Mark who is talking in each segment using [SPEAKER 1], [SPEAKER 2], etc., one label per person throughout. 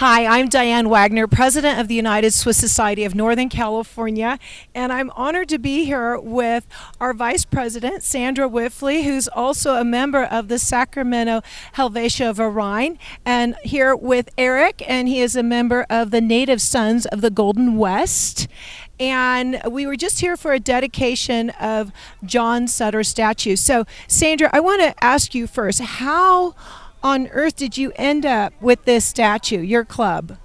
[SPEAKER 1] Hi, I'm Diane Wagner, President of the United Swiss Society of Northern California, and I'm honored to be here with our Vice President, Sandra Wipfli, who's also a member of the Sacramento Helvetia Verien, and here with Erik, and he is a member of the Native Sons of the Golden West. And we were just here for a dedication of John Sutter's statue. So, Sandra, I want to ask you first, how on earth did you end up with this statue, your club?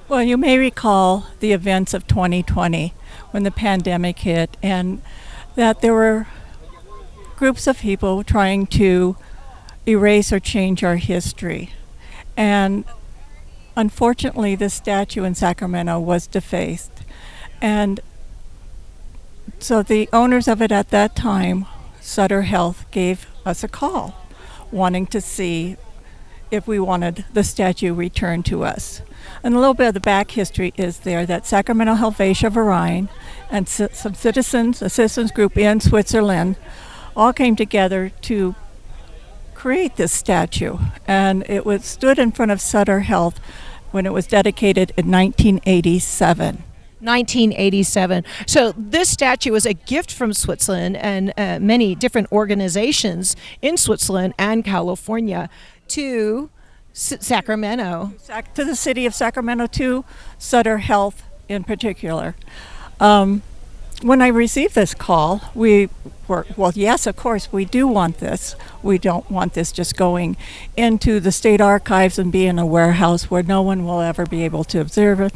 [SPEAKER 2] Well, you may recall the events of 2020 when the pandemic hit, and that there were groups of people trying to erase or change our history. And unfortunately, this statue in Sacramento was defaced. And so the owners of it at that time, Sutter Health, gave us a call wanting to see if we wanted the statue returned to us. And a little bit of the back history is there that Sacramento Helvetia Verien and some citizens, a citizens group in Switzerland, all came together to create this statue. And it was stood in front of Sutter Health when it was dedicated in 1987.
[SPEAKER 1] 1987. So this statue was a gift from Switzerland and many different organizations in Switzerland and California to Sacramento.
[SPEAKER 2] To the city of Sacramento, to Sutter Health in particular. When I received this call, we were, well, yes, of course, we do want this. We don't want this just going into the state archives and be in a warehouse where no one will ever be able to observe it.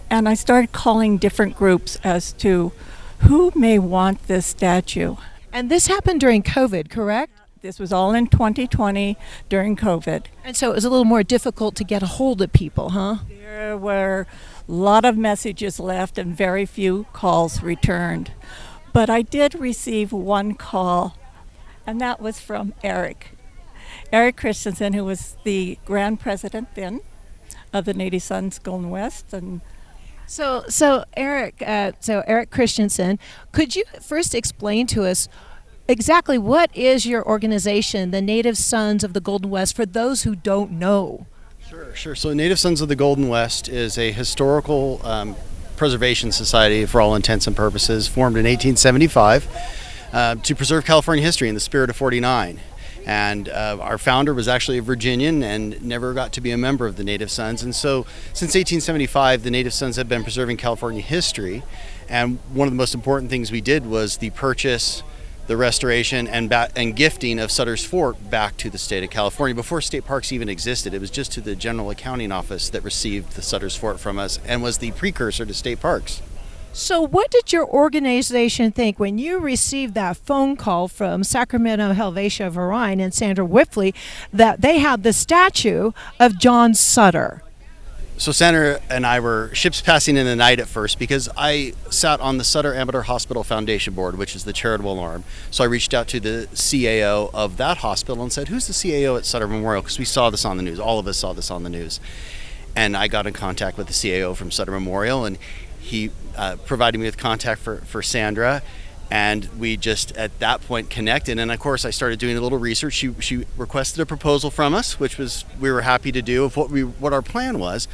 [SPEAKER 2] And I started calling different groups as to who may want this statue.
[SPEAKER 1] And this happened during COVID, correct?
[SPEAKER 2] This was all in 2020 during COVID.
[SPEAKER 1] And so it was a little more difficult to get a hold of people, huh?
[SPEAKER 2] There were a lot of messages left and very few calls returned. But I did receive one call, and that was from Erik. Erik Christeson, who was the Grand President then of the Native Sons Golden West. And
[SPEAKER 1] So Erik Christeson, could you first explain to us exactly what is your organization, the Native Sons of the Golden West, for those who don't know?
[SPEAKER 3] Sure. So Native Sons of the Golden West is a historical preservation society for all intents and purposes, formed in 1875 to preserve California history in the spirit of 49. And our founder was actually a Virginian and never got to be a member of the Native Sons. And so since 1875, the Native Sons have been preserving California history. And one of the most important things we did was the purchase, the restoration, and gifting of Sutter's Fort back to the state of California. Before state parks even existed, it was just to the General Accounting Office that received the Sutter's Fort from us and was the precursor to state parks.
[SPEAKER 1] So what did your organization think when you received that phone call from Sacramento Helvetia Verien and Sandra Wipfli that they had the statue of John Sutter?
[SPEAKER 3] So Sandra and I were ships passing in the night at first because I sat on the Sutter Amateur Hospital Foundation Board, which is the charitable arm. So I reached out to the CAO of that hospital and said, who's the CAO at Sutter Memorial? Because we saw this on the news. All of us saw this on the news. And I got in contact with the CAO from Sutter Memorial, and he provided me with contact for Sandra, and we just at that point connected. And of course I started doing a little research. She requested a proposal from us, which we were happy to do, of what our plan was.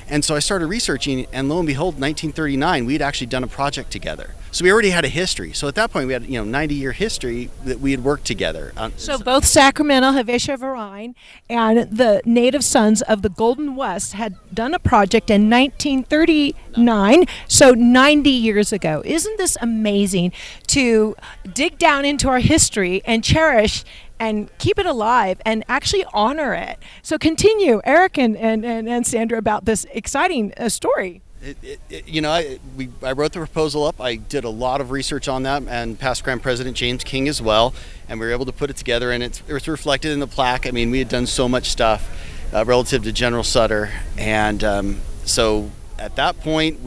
[SPEAKER 3] And so I started researching, and lo and behold, 1939 we'd actually done a project together. So we already had a history. So at that point we had 90-year history that we had worked together.
[SPEAKER 1] So both Sacramento Helvetia Verien and the Native Sons of the Golden West had done a project in 1939, so 90 years ago. Isn't this amazing to dig down into our history and cherish and keep it alive and actually honor it? So continue, Erik and Sandra, about this exciting story.
[SPEAKER 3] I wrote the proposal up. I did a lot of research on that, and past Grand President James King as well, and we were able to put it together, and it's reflected in the plaque. I mean, we had done so much stuff relative to General Sutter, and so at that point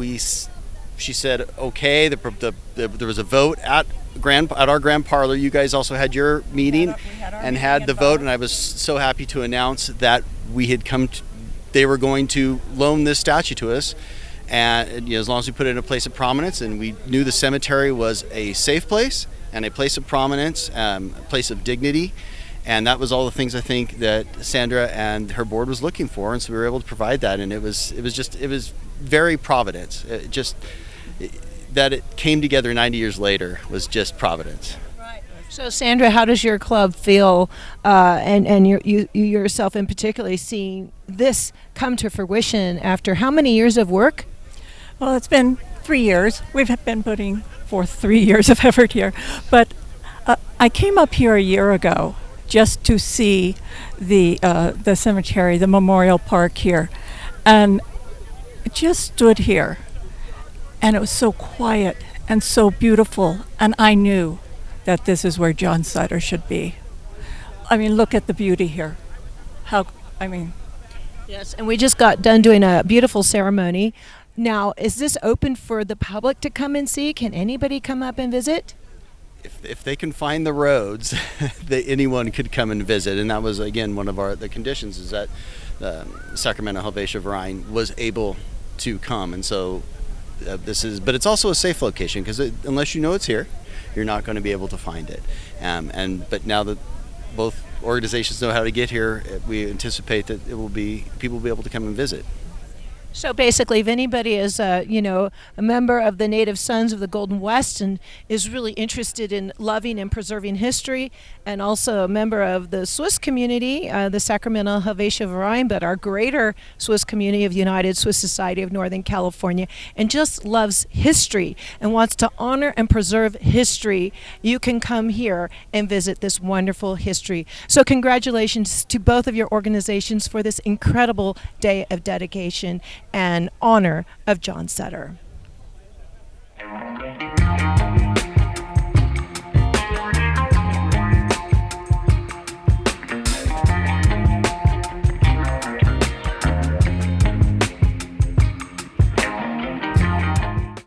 [SPEAKER 3] she said okay. There was a vote at our grand parlor. You guys also had your meeting and had the vote, and I was so happy to announce that they were going to loan this statue to us. And as long as we put it in a place of prominence, and we knew the cemetery was a safe place and a place of prominence, a place of dignity, And that was all the things I think that Sandra and her board was looking for, and so we were able to provide that. And it was very providence. That it came together 90 years later was just providence.
[SPEAKER 1] So, Sandra, how does your club feel, and you yourself in particular, seeing this come to fruition after how many years of work?
[SPEAKER 2] Well, it's been 3 years. We've been putting forth 3 years of effort here. But I came up here a year ago just to see the cemetery, the memorial park here, and just stood here. And it was so quiet and so beautiful, and I knew that this is where John Sutter should be. I mean, look at the beauty here.
[SPEAKER 1] Yes, and we just got done doing a beautiful ceremony. Now, is this open for the public to come and see? Can anybody come up and visit?
[SPEAKER 3] If they can find the roads, that anyone could come and visit, and that was again one of the conditions, is that Sacramento Helvetia Verien was able to come, and so but it's also a safe location because unless you know it's here, you're not going to be able to find it. But now that both organizations know how to get here, we anticipate that people will be able to come and visit.
[SPEAKER 1] So basically, if anybody is, a member of the Native Sons of the Golden West and is really interested in loving and preserving history, and also a member of the Swiss community, the Sacramento Helvetia Verien, but our greater Swiss community of United Swiss Society of Northern California, and just loves history and wants to honor and preserve history, you can come here and visit this wonderful history. So congratulations to both of your organizations for this incredible day of dedication and honor of John Sutter.